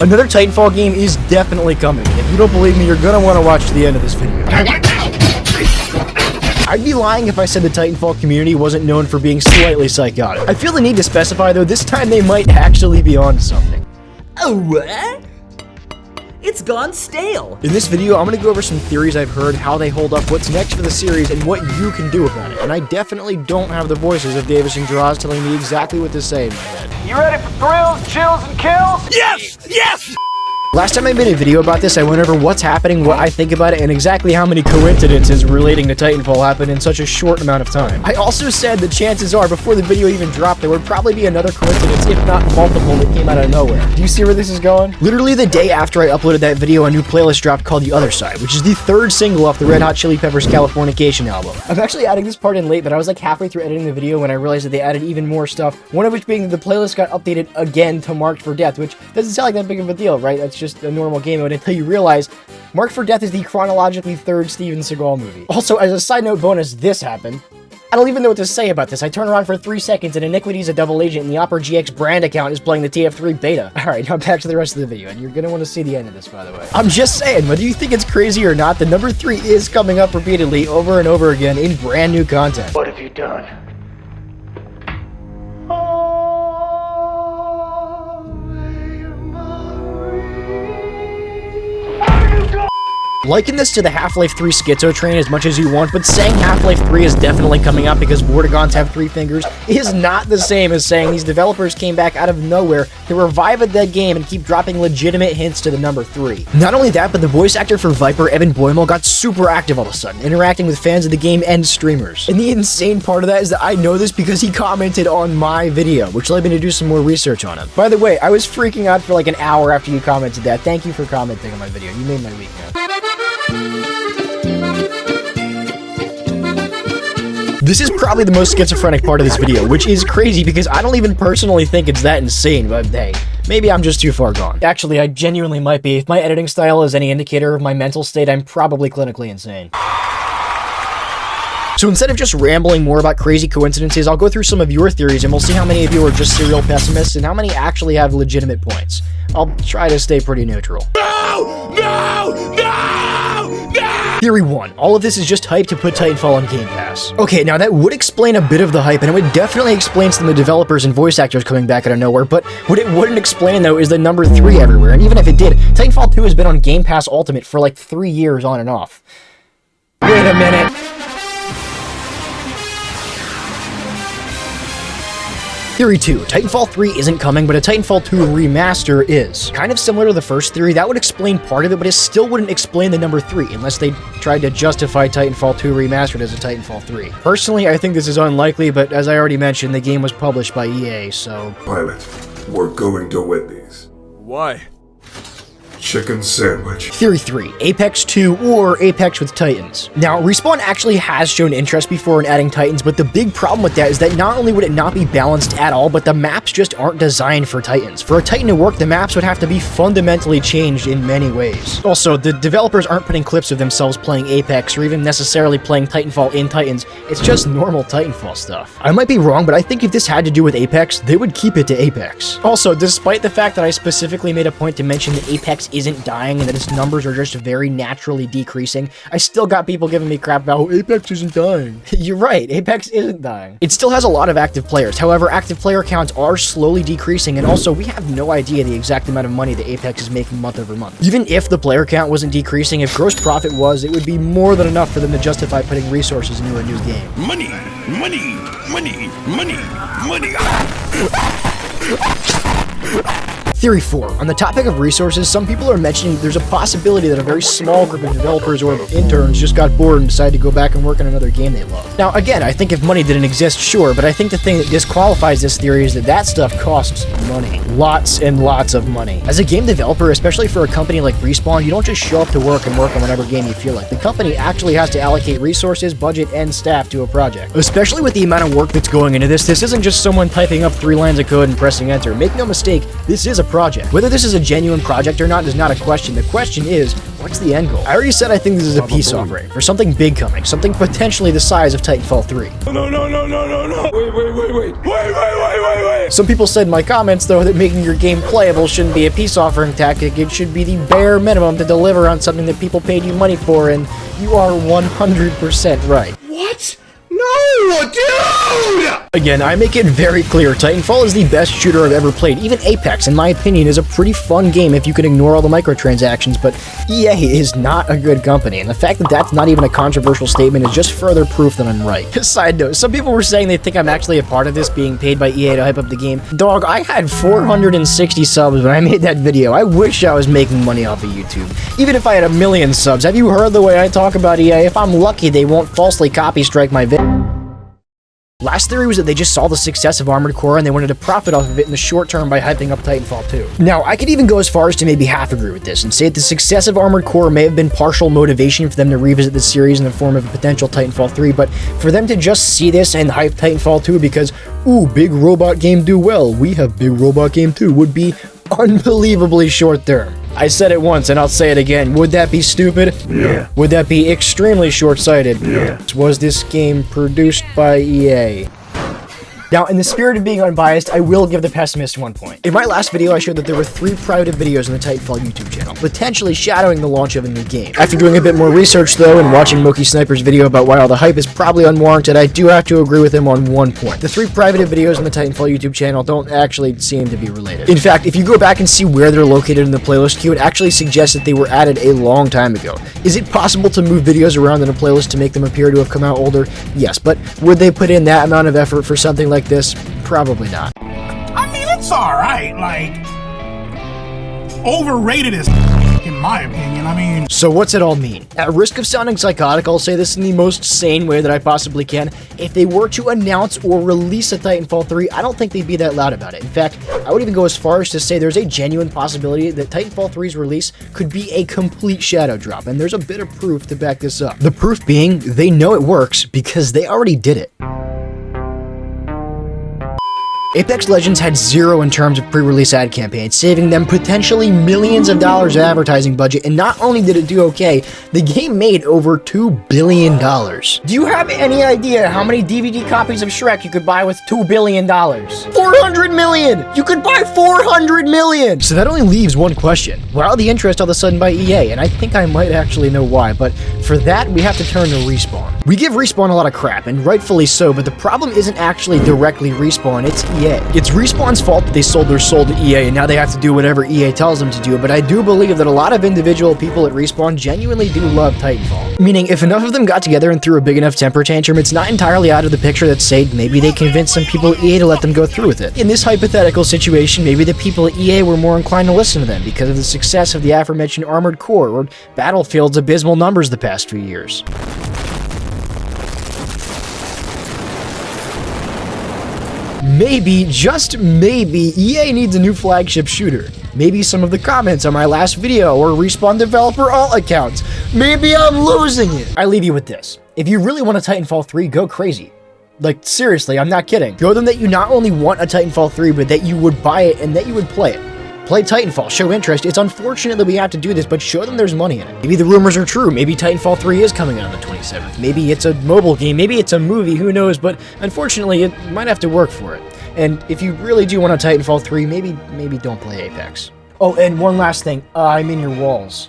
Another Titanfall game is definitely coming. If you don't believe me, you're gonna want to watch to the end of this video. I'd be lying if I said the Titanfall community wasn't known for being slightly psychotic. I feel the need to specify, though, this time they might actually be onto something. Oh, what? It's gone stale. In this video, I'm gonna go over some theories I've heard, how they hold up, what's next for the series, and what you can do about it. And I definitely don't have the voices of Davis and Draws telling me exactly what to say in my head. You ready for thrills, chills, and kills? Yes! Yes! Last time I made a video about this, I went over what's happening, what I think about it, and exactly how many coincidences relating to Titanfall happened in such a short amount of time. I also said the chances are, before the video even dropped, there would probably be another coincidence, if not multiple, that came out of nowhere. Do you see where this is going? Literally the day after I uploaded that video, a new playlist dropped called The Other Side, which is the third single off the Red Hot Chili Peppers' Californication album. I'm actually adding this part in late, but I was like halfway through editing the video when I realized that they added even more stuff, one of which being that the playlist got updated again to Marked for Death, which doesn't sound like that big of a deal, right? That's just a normal game mode until you realize Marked for Death is the chronologically third Steven Seagal movie. Also, as a side note bonus, this happened. I don't even know what to say about this. I turn around for 3 seconds and Iniquity's a double agent and the Opera GX brand account is playing the TF3 beta. Alright, now back to the rest of the video, and you're gonna want to see the end of this, by the way. I'm just saying, whether you think it's crazy or not, the number 3 is coming up repeatedly over and over again in brand new content. What have you done? Liken this to the Half-Life 3 Schizo train as much as you want, but saying Half-Life 3 is definitely coming out because Vortigons have 3 fingers is not the same as saying these developers came back out of nowhere to revive a dead game and keep dropping legitimate hints to the number 3. Not only that, but the voice actor for Viper, Evan Boimel, got super active all of a sudden, interacting with fans of the game and streamers. And the insane part of that is that I know this because he commented on my video, which led me to do some more research on him. By the way, I was freaking out for like an hour after you commented that. Thank you for commenting on my video. You made my week, man. This is probably the most schizophrenic part of this video, which is crazy because I don't even personally think it's that insane, but hey, maybe I'm just too far gone. Actually, I genuinely might be. If my editing style is any indicator of my mental state, I'm probably clinically insane. So instead of just rambling more about crazy coincidences, I'll go through some of your theories and we'll see how many of you are just serial pessimists and how many actually have legitimate points. I'll try to stay pretty neutral. No! No! No! No! Theory 1. All of this is just hype to put Titanfall on Game Pass. Okay, now that would explain a bit of the hype, and it would definitely explain some of the developers and voice actors coming back out of nowhere, but what it wouldn't explain, though, is the number 3 everywhere, and even if it did, Titanfall 2 has been on Game Pass Ultimate for like 3 years on and off. Wait a minute. Theory 2. Titanfall 3 isn't coming, but a Titanfall 2 remaster is. Kind of similar to the first theory, that would explain part of it, but it still wouldn't explain the number 3, unless they tried to justify Titanfall 2 remastered as a Titanfall 3. Personally, I think this is unlikely, but as I already mentioned, the game was published by EA, so... Pilot, we're going to win these. Why? Chicken sandwich. Theory 3. Apex 2 or Apex with Titans. Now, Respawn actually has shown interest before in adding Titans, but the big problem with that is that not only would it not be balanced at all, but the maps just aren't designed for Titans. For a Titan to work, the maps would have to be fundamentally changed in many ways. Also, the developers aren't putting clips of themselves playing Apex or even necessarily playing Titanfall in Titans. It's just normal Titanfall stuff. I might be wrong, but I think if this had to do with Apex, they would keep it to Apex. Also, despite the fact that I specifically made a point to mention that Apex isn't dying and that its numbers are just very naturally decreasing, I still got people giving me crap about, oh, Apex isn't dying. You're right, Apex isn't dying. It still has a lot of active players. However, active player counts are slowly decreasing, and also we have no idea the exact amount of money that Apex is making month over month. Even if the player count wasn't decreasing, if gross profit was, it would be more than enough for them to justify putting resources into a new game. Money! Money! Money! Money! Money! Theory 4. On the topic of resources, some people are mentioning there's a possibility that a very small group of developers or interns just got bored and decided to go back and work on another game they love. Now, again, I think if money didn't exist, sure, but I think the thing that disqualifies this theory is that that stuff costs money. Lots and lots of money. As a game developer, especially for a company like Respawn, you don't just show up to work and work on whatever game you feel like. The company actually has to allocate resources, budget, and staff to a project. Especially with the amount of work that's going into this isn't just someone typing up 3 lines of code and pressing enter. Make no mistake, this is a project. Whether this is a genuine project or not is not a question. The question is, what's the end goal? I already said I think this is a peace offering for something big coming, something potentially the size of Titanfall 3. No. Wait. Some people said in my comments, though, that making your game playable shouldn't be a peace offering tactic. It should be the bare minimum to deliver on something that people paid you money for, and you are 100% right. What? No, dude! Again, I make it very clear, Titanfall is the best shooter I've ever played. Even Apex, in my opinion, is a pretty fun game if you can ignore all the microtransactions, but EA is not a good company, and the fact that that's not even a controversial statement is just further proof that I'm right. Side note, some people were saying they think I'm actually a part of this, being paid by EA to hype up the game. Dog, I had 460 subs when I made that video. I wish I was making money off of YouTube. Even if I had 1 million subs, have you heard the way I talk about EA? If I'm lucky, they won't falsely copy strike my video. Last theory was that they just saw the success of Armored Core and they wanted to profit off of it in the short term by hyping up Titanfall 2. Now, I could even go as far as to maybe half agree with this and say that the success of Armored Core may have been partial motivation for them to revisit the series in the form of a potential Titanfall 3, but for them to just see this and hype Titanfall 2 because, ooh, big robot game do well, we have big robot game too, would be unbelievably short term. I said it once and I'll say it again. Would that be stupid? Yeah. Would that be extremely short-sighted? Yeah. Was this game produced by EA? Now, in the spirit of being unbiased, I will give the pessimist 1 point. In my last video, I showed that there were 3 private videos on the Titanfall YouTube channel, potentially shadowing the launch of a new game. After doing a bit more research, though, and watching Moki Sniper's video about why all the hype is probably unwarranted, I do have to agree with him on 1 point. The 3 private videos on the Titanfall YouTube channel don't actually seem to be related. In fact, if you go back and see where they're located in the playlist queue, it actually suggests that they were added a long time ago. Is it possible to move videos around in a playlist to make them appear to have come out older? Yes, but would they put in that amount of effort for something like this? Probably not. I mean, it's alright, like, overrated as in my opinion, I mean. So what's it all mean? At risk of sounding psychotic, I'll say this in the most sane way that I possibly can. If they were to announce or release a Titanfall 3, I don't think they'd be that loud about it. In fact, I would even go as far as to say there's a genuine possibility that Titanfall 3's release could be a complete shadow drop, and there's a bit of proof to back this up. The proof being, they know it works because they already did it. Apex Legends had 0 in terms of pre-release ad campaigns, saving them potentially millions of dollars of advertising budget, and not only did it do okay, the game made over $2 billion. Do you have any idea how many DVD copies of Shrek you could buy with $2 billion? 400 million! You could buy 400 million! So that only leaves one question. Why all the interest all of a sudden by EA? And I think I might actually know why, but for that, we have to turn to Respawn. We give Respawn a lot of crap, and rightfully so, but the problem isn't actually directly Respawn, it's EA. It's Respawn's fault that they sold their soul to EA and now they have to do whatever EA tells them to do, but I do believe that a lot of individual people at Respawn genuinely do love Titanfall. Meaning, if enough of them got together and threw a big enough temper tantrum, it's not entirely out of the picture that, say, maybe they convinced some people at EA to let them go through with it. In this hypothetical situation, maybe the people at EA were more inclined to listen to them because of the success of the aforementioned Armored Core or Battlefield's abysmal numbers the past few years. Maybe, just maybe, EA needs a new flagship shooter. Maybe some of the comments on my last video or Respawn developer alt accounts. Maybe I'm losing it. I leave you with this. If you really want a Titanfall 3, go crazy. Like, seriously, I'm not kidding. Show them that you not only want a Titanfall 3, but that you would buy it and that you would play it. Play Titanfall, show interest. It's unfortunate that we have to do this, but show them there's money in it. Maybe the rumors are true. Maybe Titanfall 3 is coming out on the 27th. Maybe it's a mobile game. Maybe it's a movie. Who knows? But unfortunately, it might have to work for it. And if you really do want a Titanfall 3, maybe don't play Apex. Oh, and one last thing. I'm in your walls.